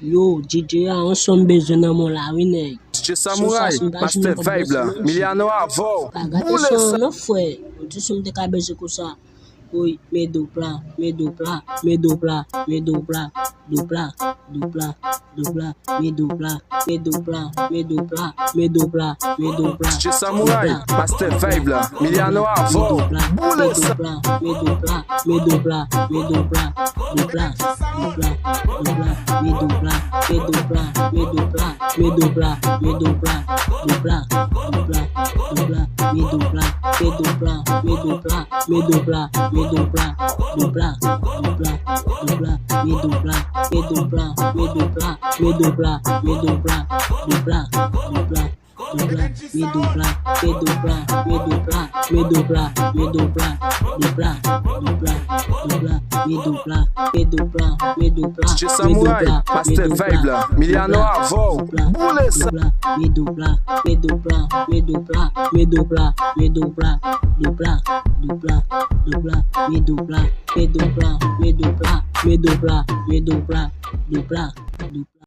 Yo, DJ a ensemble besoin dans mon la oui. DJ Samurai, Master Vibe là, Miliano avant. Gâte son non frère. Tu sais me te besoin comme ça. Oui, mais dupla, mais dupla, mais dupla, mais dupla, dupla, dupla, dupla, mais dupla, mais dupla, mais dupla, mais dupla, mais dupla. DJ Samurai, Master Vibe là, Miliano avant. Mais dupla, mais dupla, mais dupla, mais dupla, dupla, dupla, dupla, mais dupla, mais dupla, mais dupla, mais dupla, mais dupla, dupla, dupla, dupla, mais dupla, mais dupla, mais dupla, mais dupla. Dupla, dupla, dupla, dupla, mi dupla, mi dupla, mi dupla, mi dupla, mi dupla, dupla, dupla, dupla, mi dupla, mi dupla, mi dupla, mi dupla, mi dupla, dupla, dupla, dupla, mi dupla, mi dupla, mi dupla. DJ Samurai, Master Vibe là, Miliano avant. Boule ça. Mi dupla, mi dupla, mi dupla, mi dupla, mi dupla, dupla, dupla, dupla, mi dupla, mi dupla, mi dupla, mi dupla, mi dupla, dupla, dupla.